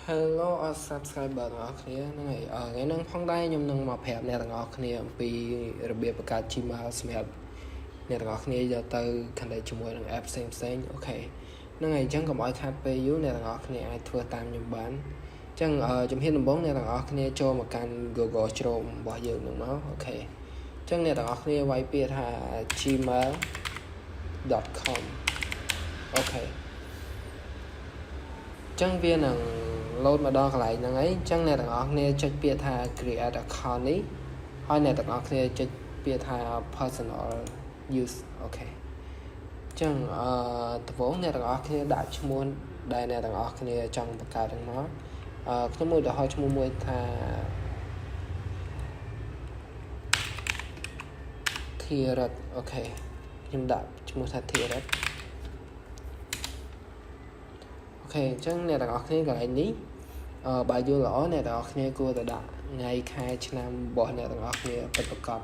Hello អត់ subscriber ទាំងអស់គ្នាហ្នឹងហើយថ្ងៃហ្នឹងផងដែរខ្ញុំនឹងមកប្រាប់អ្នកទាំងអស់គ្នាអំពីរបៀបបង្កើត Gmail សម្រាប់អ្នកទាំងអស់គ្នាយកទៅ connect ជាមួយនឹង app ផ្សេងអូខេហ្នឹងហើយអញ្ចឹងកុំឲ្យខាតពេលយូរអ្នកទាំងអស់គ្នាអាចធ្វើតាមខ្ញុំបានអញ្ចឹងជំហានដំបូងអ្នកទាំងអស់គ្នាចូលមកកាន់ Google Chrome របស់យើងហ្នឹងមកអូខេអញ្ចឹងអ្នកទាំងអស់គ្នាវាយពាក្យថា gmail.com អូខេចឹងវានឹង load មកដល់កន្លែងហ្នឹងហើយចឹងអ្នកទាំងអស់គ្នាចុចពាក្យថា create account នេះហើយអ្នកទាំងអស់គ្នាចុចពាក្យថា personal use អូខេចឹងដំបូងអ្នកទាំងអស់គ្នាដាក់ឈ្មោះដែលអ្នកទាំងអស់គ្នាចង់បង្កើតហ្នឹងមកខ្ញុំឧទាហរណ៍ឈ្មោះមួយថាធីរ៉ាត់អូខេខ្ញុំដាក់ឈ្មោះថាធីរ៉ាត់អូខេអញ្ចឹងអ្នកទាំងអស់គ្នាកន្លែងនេះបើយល់ល្អអ្នកទាំងអស់គ្នាគួរតែដាក់ថ្ងៃខែឆ្នាំរបស់អ្នកទាំងអស់គ្នាពិតប្រាកដ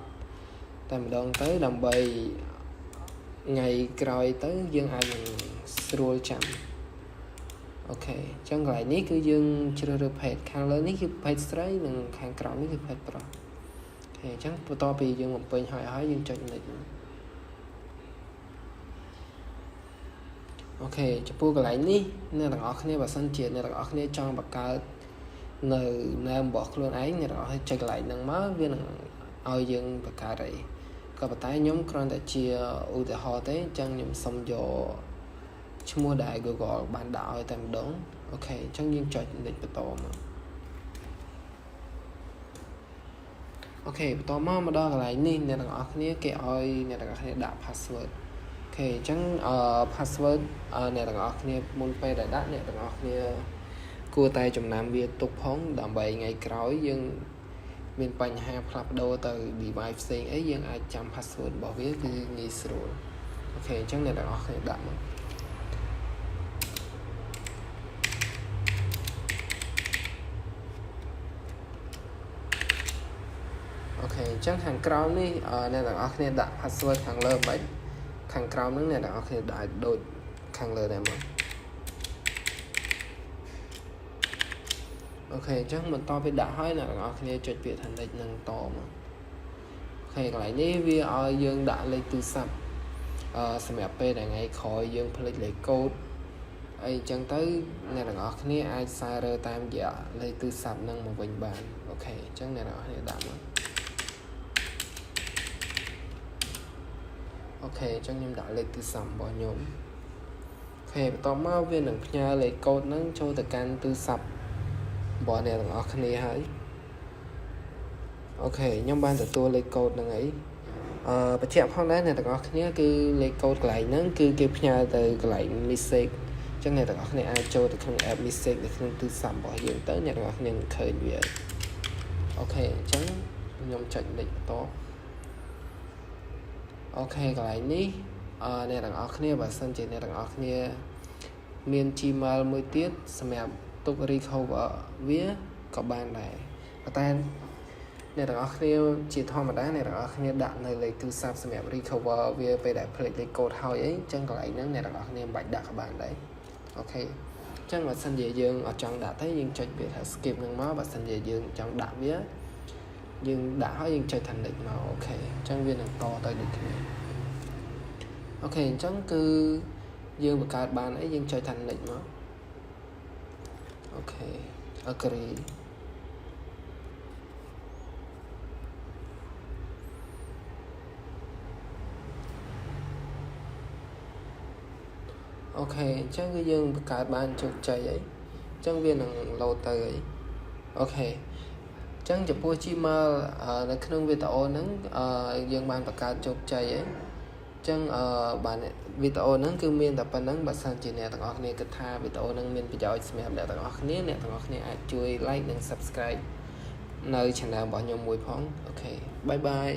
តែម្ដងទៅដើម្បីថ្ងៃក្រោយទៅយើងអាចនឹងស្រួលចាំអូខេអញ្ចឹងកន្លែងនេះគឺយើងជ្រើសរើស page ខាងលើនេះគឺ page ស្រីនិងខាងក្រោមនេះគឺ page ប្រុសអូខេអញ្ចឹងបន្ទាប់ពីយើងបំពេញហើយយើងចុច next អូខេចំពោះកន្លែងនេះអ្នកទាំងអស់គ្នាបើសិនជាអ្នកទាំងអស់គ្នាចង់បង្កើតនៅ name របស់ខ្លួនឯងអ្នកទាំងអស់គ្នាចុចកន្លែងហ្នឹងមកវានឹងឲ្យយើងបង្កើតអីក៏ប៉ុន្តែខ្ញុំគ្រាន់តែជាឧទាហរណ៍ទេអញ្ចឹងខ្ញុំសុំយកឈ្មោះដែល Google បានដាក់ឲ្យតែម្ដងអូខេអញ្ចឹងយើងចុច next បន្តមកអូខេបន្តមកដល់កន្លែងនេះអ្នកទាំងអស់គ្នាគេឲ្យអ្នកទាំងអស់គ្នាដាក់ passwordអូខេអញ្ចឹងpassword អ្នកទាំងអស់គ្នាមុនពេលដែលដាក់អ្នកទាំងអស់គ្នាគួរតែចំណាំវាទុកផងដើម្បីថ្ងៃក្រោយយើងមានបញ្ហាផ្លាស់ប្ដូរទៅ device ផ្សេងអីយើងអាចចាំ password របស់វាគឺងាយស្រួលអូខេអញ្ចឹងអ្នកទាំងអស់គ្នាដាក់មកអូខេអញ្ចឹងខាងក្រោមនេះអ្នកទាំងអស់គ្នាដាក់ password ខាងលើមិនខាងក្រោមហ្នឹងអ្នកទាំងអស់គ្នាដាក់ដូចខាងលើដែរមកអូខេអញ្ចឹងបន្តពីដាក់ហើយអ្នកទាំងអស់គ្នាចុចពាក្យថា next នឹងតមកអូខេកន្លែងនេះវាឲ្យយើងដាក់លេខទូរស័ព្ទសម្រាប់ពេលថ្ងៃក្រោយយើងភ្លេចលេខកូដអីអញ្ចឹងទៅអ្នកទាំងអស់គ្នាអាចសាររើតាមរយៈលេខទូរស័ព្ទនឹងមកវិញបានអូខេអញ្ចឹងអ្នកទាំងអស់គ្នាដាក់មកអូខេអញ្ចឹងខ្ញុំដាក់លេខទូរស័ព្ទរបស់ខ្ញុំអូខេបន្ទាប់មកវានឹងផ្ញើលេខកូដហ្នឹងចូលទៅកាន់ទូរស័ព្ទរបស់អ្នកទាំងអស់គ្នាហើយអូខេខ្ញុំបានទទួលលេខកូដហ្នឹងហើយបញ្ជាក់ផងដែរអ្នកទាំងអស់គ្នាគឺលេខកូដកន្លែងហ្នឹងគឺគេផ្ញើទៅកន្លែង message អញ្ចឹងអ្នកទាំងអស់គ្នាអាចចូលទៅក្នុង app message នៅក្នុងទូរស័ព្ទរបស់យើងទៅអ្នកទាំងអស់គ្នានឹងឃើញវាអូខេអញ្ចឹងខ្ញុំចុច next បន្តអូខេកន្លែងនេះអ្នកទាំងអស់គ្នាបើសិនជាអ្នកទាំងអស់គ្នាមាន Gmail មួយទៀតសម្រាប់ទុក recover វាក៏បានដែរប៉ុន្តែអ្នកទាំងអស់គ្នាជាធម្មតាអ្នកទាំងអស់គ្នាដាក់នៅលេខទូរស័ព្ទសម្រាប់ recover វាពេលដែលភ្លេចលេខកូដហើយអីអញ្ចឹងកន្លែងហ្នឹងអ្នកទាំងអស់គ្នាមិនបាច់ដាក់ក៏បានដែរអូខេអញ្ចឹងបើសិនជាយើងអត់ចង់ដាក់ទេយើងចុចវាថា skip ហ្នឹងមកបើសិនជាយើងចង់ដាក់វាយើងដាក់ហើយយើងចុចថា next មកអូខេអញ្ចឹងវានឹងតទៅដូចគ្នាអូខេអញ្ចឹងគឺយើងបង្កើតបានអីយើងចុចថា next មកអូខេ agree អូខេអញ្ចឹងគឺយើងបង្កើតបានជោគជ័យហើយអញ្ចឹងវានឹង load ទៅហើយអូខេអញ្ចឹងចំពោះ Gmail នៅក្នុងវីដេអូហ្នឹងយើងបានបង្កើតជោគជ័យហើយអញ្ចឹងបានវីដេអូហ្នឹងគឺមានតែប៉ុណ្្នឹងបើសិនជាអ្នកទាំងអស់គ្នាគិតថាវីដេអូហ្នឹងមានប្រយោជន៍សម្រាប់អ្នកទាំងអស់គ្នាអាចជួយ like និង subscribe នៅ channel របស់ខ្ញុំមួយផងអូខេបាយបាយ